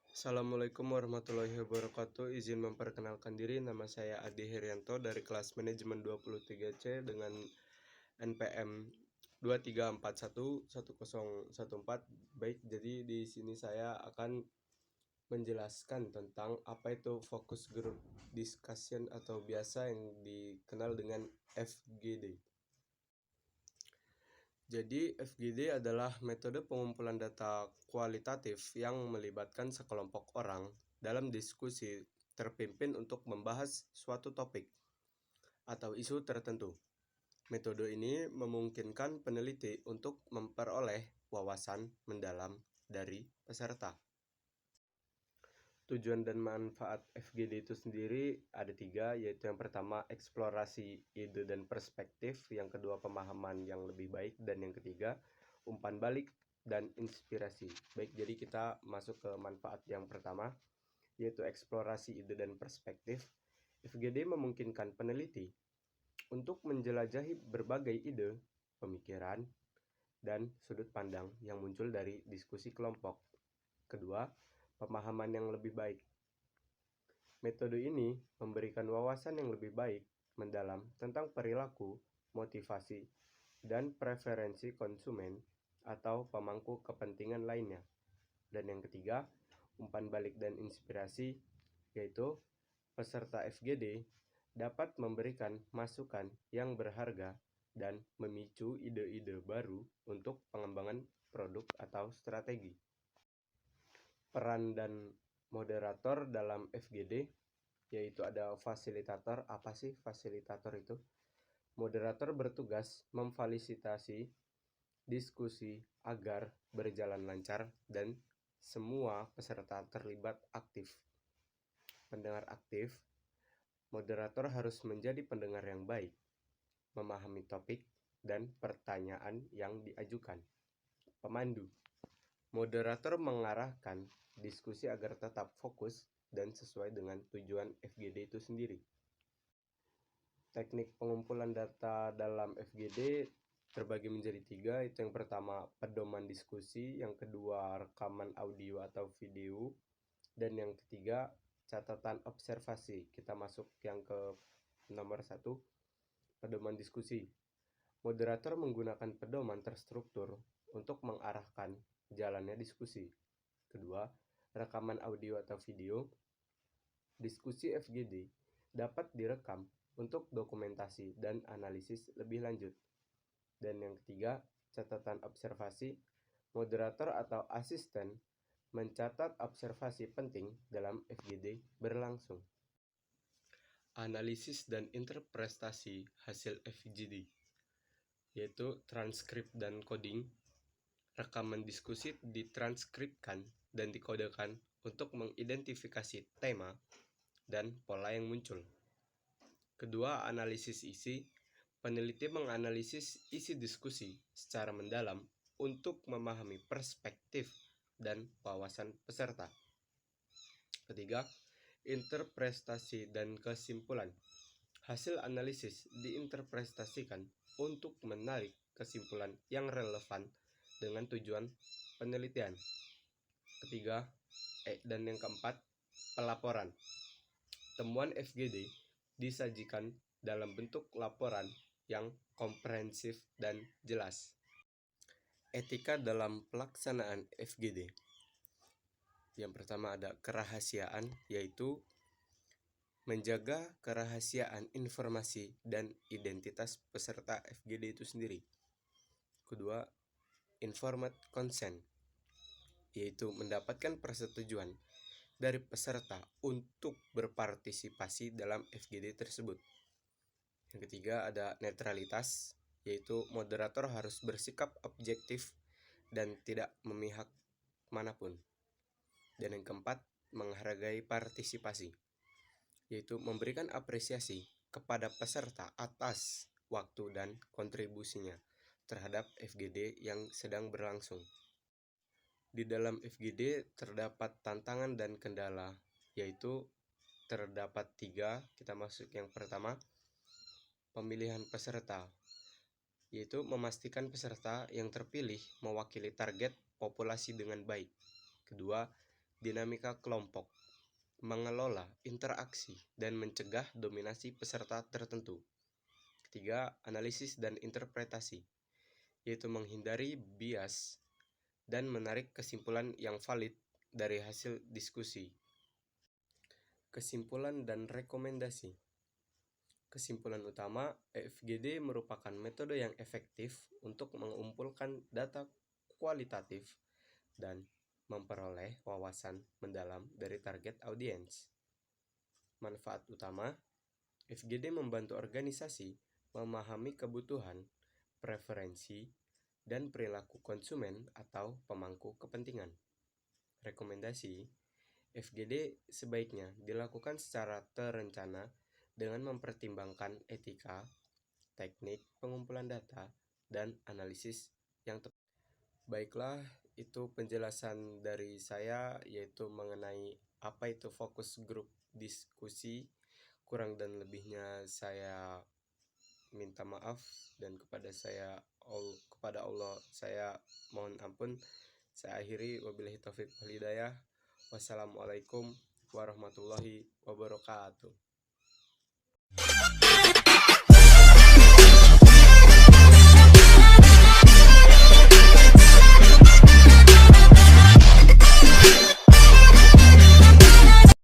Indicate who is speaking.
Speaker 1: Assalamualaikum warahmatullahi wabarakatuh. Izin memperkenalkan diri, nama saya Adi Herianto dari kelas manajemen 23C dengan NPM 23411014. Baik, jadi di sini saya akan menjelaskan tentang apa itu focus group discussion atau biasa yang dikenal dengan FGD. Jadi, FGD adalah metode pengumpulan data kualitatif yang melibatkan sekelompok orang dalam diskusi terpimpin untuk membahas suatu topik atau isu tertentu. Metode ini memungkinkan peneliti untuk memperoleh wawasan mendalam dari peserta. Tujuan dan manfaat FGD itu sendiri ada 3, yaitu yang pertama eksplorasi ide dan perspektif, yang kedua pemahaman yang lebih baik, dan yang ketiga umpan balik dan inspirasi. Baik, jadi kita masuk ke manfaat yang pertama, yaitu eksplorasi ide dan perspektif. FGD memungkinkan peneliti untuk menjelajahi berbagai ide, pemikiran, dan sudut pandang yang muncul dari diskusi kelompok. Kedua, pemahaman yang lebih baik. Metode ini memberikan wawasan yang lebih baik mendalam tentang perilaku, motivasi, dan preferensi konsumen atau pemangku kepentingan lainnya. Dan yang ketiga, umpan balik dan inspirasi, yaitu peserta FGD dapat memberikan masukan yang berharga dan memicu ide-ide baru untuk pengembangan produk atau strategi. Peran dan moderator dalam FGD, yaitu ada fasilitator. Apa sih fasilitator itu? Moderator bertugas memfasilitasi diskusi agar berjalan lancar dan semua peserta terlibat aktif. Pendengar aktif. Moderator harus menjadi pendengar yang baik, memahami topik dan pertanyaan yang diajukan. Pemandu. Moderator mengarahkan diskusi agar tetap fokus dan sesuai dengan tujuan FGD itu sendiri. Teknik pengumpulan data dalam FGD terbagi menjadi 3, itu yang pertama pedoman diskusi, yang kedua rekaman audio atau video, dan yang ketiga catatan observasi. Kita masuk yang ke nomor 1, pedoman diskusi. Moderator menggunakan pedoman terstruktur untuk mengarahkan jalannya diskusi. Kedua, rekaman audio atau video. Diskusi FGD dapat direkam untuk dokumentasi dan analisis lebih lanjut. Dan yang ketiga, catatan observasi. Moderator atau asisten mencatat observasi penting dalam FGD berlangsung. Analisis dan interpretasi hasil FGD, yaitu transkrip dan coding. Rekaman diskusi ditranskripkan dan dikodekan untuk mengidentifikasi tema dan pola yang muncul. Kedua, analisis isi. Peneliti menganalisis isi diskusi secara mendalam untuk memahami perspektif dan wawasan peserta. Ketiga, interpretasi dan kesimpulan. Hasil analisis diinterpretasikan untuk menarik kesimpulan yang relevan dengan tujuan penelitian. Ketiga, dan yang keempat, pelaporan. Temuan FGD disajikan dalam bentuk laporan yang komprehensif dan jelas. Etika dalam pelaksanaan FGD. Yang pertama ada kerahasiaan, yaitu menjaga kerahasiaan informasi dan identitas peserta FGD itu sendiri. Kedua, informed consent, yaitu mendapatkan persetujuan dari peserta untuk berpartisipasi dalam FGD tersebut. Yang ketiga ada netralitas, yaitu moderator harus bersikap objektif dan tidak memihak manapun. Dan yang keempat, menghargai partisipasi, yaitu memberikan apresiasi kepada peserta atas waktu dan kontribusinya terhadap FGD yang sedang berlangsung. Di dalam FGD terdapat tantangan dan kendala, yaitu terdapat 3. Kita masuk yang pertama, pemilihan peserta, yaitu memastikan peserta yang terpilih mewakili target populasi dengan baik. Kedua, dinamika kelompok, mengelola interaksi dan mencegah dominasi peserta tertentu. Ketiga, analisis dan interpretasi, yaitu menghindari bias dan menarik kesimpulan yang valid dari hasil diskusi. Kesimpulan dan rekomendasi. Kesimpulan utama, EFGD merupakan metode yang efektif untuk mengumpulkan data kualitatif dan memperoleh wawasan mendalam dari target audiens. Manfaat utama, FGD membantu organisasi memahami kebutuhan, preferensi, dan perilaku konsumen atau pemangku kepentingan. Rekomendasi, FGD sebaiknya dilakukan secara terencana dengan mempertimbangkan etika, teknik pengumpulan data, dan analisis yang tepat. Baiklah, itu penjelasan dari saya, yaitu mengenai apa itu fokus grup diskusi. Kurang dan lebihnya saya minta maaf, dan kepada Allah saya mohon ampun. Saya akhiri, wabillahi taufik wal hidayah. Wassalamualaikum warahmatullahi wabarakatuh.